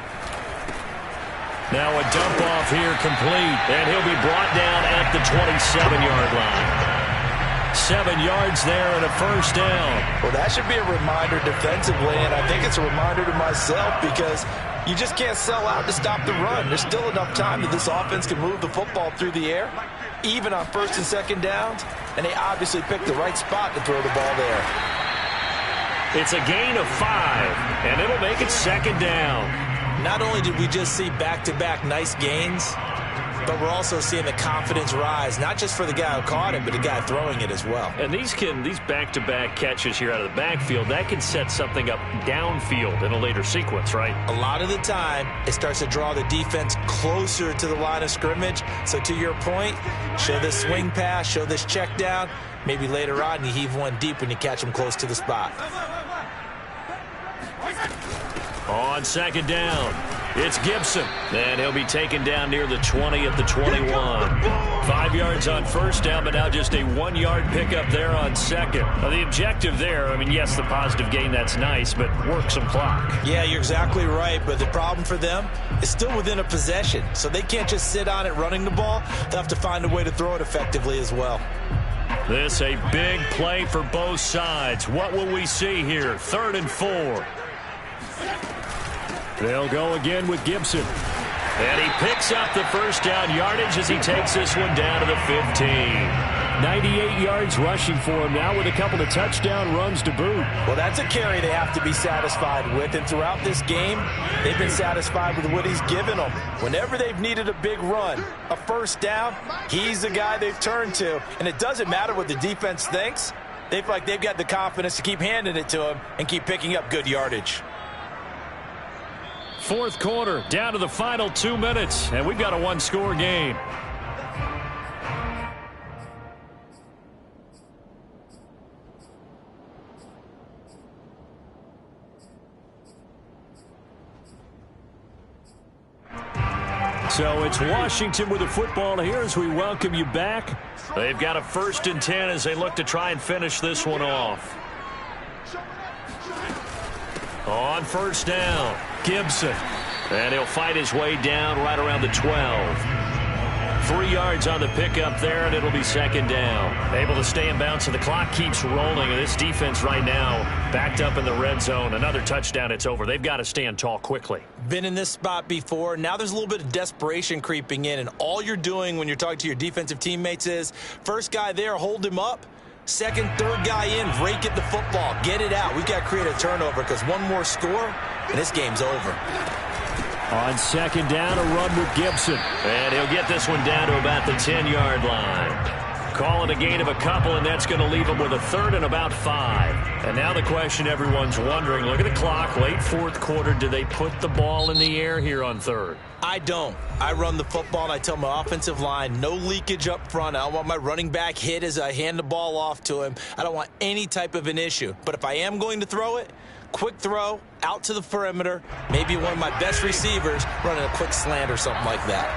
Now a dump off here complete, and he'll be brought down at the 27-yard line. 7 yards there and a first down. Well, that should be a reminder defensively, and I think it's a reminder to myself because you just can't sell out to stop the run. There's still enough time that this offense can move the football through the air, even on first and second downs, and they obviously picked the right spot to throw the ball there. It's a gain of 5, and it'll make it second down. Not only did we just see back-to-back nice gains, but we're also seeing the confidence rise, not just for the guy who caught it, but the guy throwing it as well. And these back-to-back catches here out of the backfield, that can set something up downfield in a later sequence, right? A lot of the time, it starts to draw the defense closer to the line of scrimmage. So to your point, show this swing pass, show this check down. Maybe later on you heave one deep when you catch them close to the spot. On second down, it's Gibson. And he'll be taken down near the 20 at the 21. 5 yards on first down, but now just a 1-yard pickup there on second. Now the objective there, I mean, yes, the positive gain, that's nice, but work some clock. Yeah, you're exactly right, but the problem for them is still within a possession. So they can't just sit on it running the ball. They'll have to find a way to throw it effectively as well. This a big play for both sides. What will we see here? 3rd and 4. They'll go again with Gibson. And he picks up the first down yardage as he takes this one down to the 15. 98 yards rushing for him now with a couple of touchdown runs to boot. Well, that's a carry they have to be satisfied with. And throughout this game, they've been satisfied with what he's given them. Whenever they've needed a big run, a first down, he's the guy they've turned to. And it doesn't matter what the defense thinks. They feel like they've got the confidence to keep handing it to him and keep picking up good yardage. 4th quarter, down to the final 2 minutes, and we've got a 1-score game. So it's Washington with the football here as we welcome you back. They've got a 1st and 10 as they look to try and finish this one off. On first down, Gibson. And he'll fight his way down right around the 12. 3 yards on the pickup there, and it'll be second down. Able to stay in bounds, and the clock keeps rolling. And this defense right now backed up in the red zone. Another touchdown, it's over. They've got to stand tall quickly. Been in this spot before. Now there's a little bit of desperation creeping in, and all you're doing when you're talking to your defensive teammates is, first guy there, hold him up. Second, third guy in, rake at the football. Get it out. We've got to create a turnover because one more score, and this game's over. On second down, a run with Gibson. And he'll get this one down to about the 10-yard line. Calling a gain of a couple, and that's going to leave him with a 3rd and about 5. And now the question everyone's wondering, look at the clock, late 4th quarter, do they put the ball in the air here on 3rd? I don't. I run the football, and I tell my offensive line, no leakage up front. I don't want my running back hit as I hand the ball off to him. I don't want any type of an issue. But if I am going to throw it, quick throw, out to the perimeter, maybe one of my best receivers running a quick slant or something like that.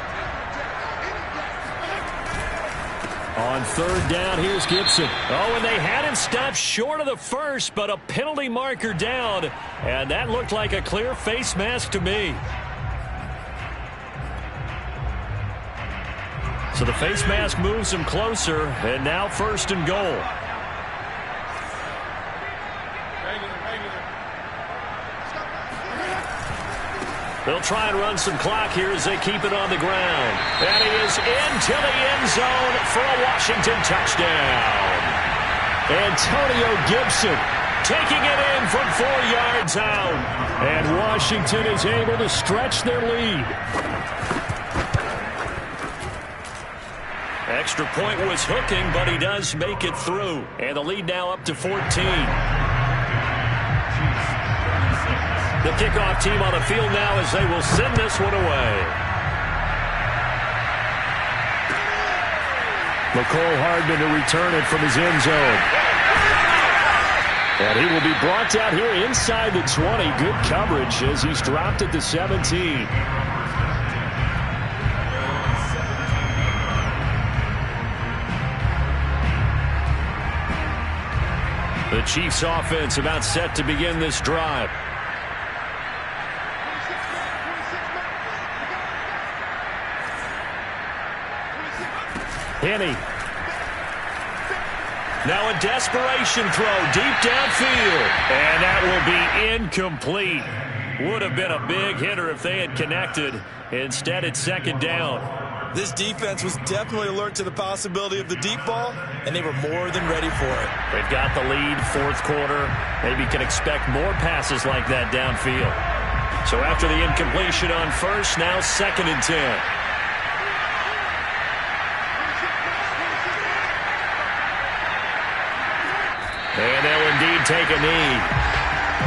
On third down, here's Gibson. Oh, and they had him stopped short of the first, but a penalty marker down. And that looked like a clear face mask to me. So the face mask moves him closer, and now first and goal. They'll try and run some clock here as they keep it on the ground. And he is into the end zone for a Washington touchdown. Antonio Gibson taking it in from 4 yards out. And Washington is able to stretch their lead. Extra point was hooking, but he does make it through. And the lead now up to 14. The kickoff team on the field now as they will send this one away. McCole Hardman to return it from his end zone. And he will be brought down here inside the 20. Good coverage as he's dropped at the 17. The Chiefs offense about set to begin this drive. Henny. Now a desperation throw deep downfield. And that will be incomplete. Would have been a big hitter if they had connected. Instead, it's second down. This defense was definitely alert to the possibility of the deep ball, and they were more than ready for it. They've got the lead, fourth quarter. Maybe can expect more passes like that downfield. So after the incompletion on first, now second and 10. And they'll indeed take a knee.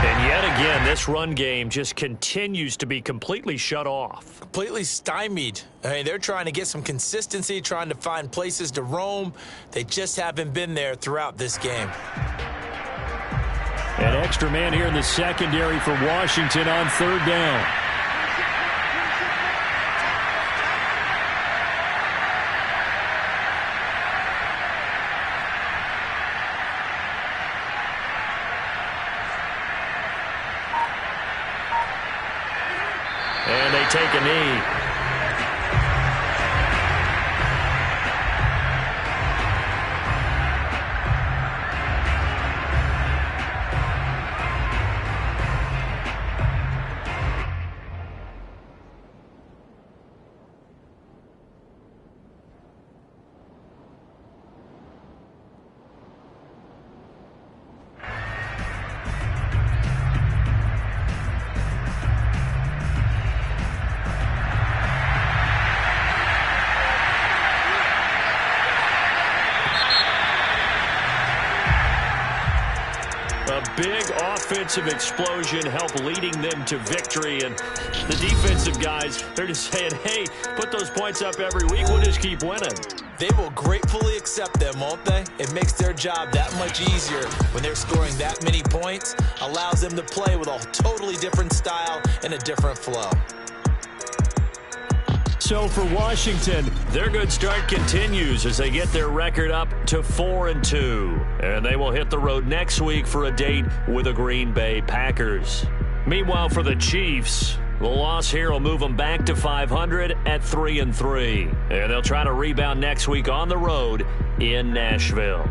And yet again, this run game just continues to be completely shut off. Completely stymied. I mean, they're trying to get some consistency, trying to find places to roam. They just haven't been there throughout this game. An extra man here in the secondary for Washington on third down. And they take a knee. Big offensive explosion help leading them to victory. And the defensive guys, they're just saying, hey, put those points up every week. We'll just keep winning. They will gratefully accept them, won't they? It makes their job that much easier when they're scoring that many points. Allows them to play with a totally different style and a different flow. So for Washington, their good start continues as they get their record up to 4-2. And they will hit the road next week for a date with the Green Bay Packers. Meanwhile, for the Chiefs, the loss here will move them back to 500 at 3-3. And they'll try to rebound next week on the road in Nashville.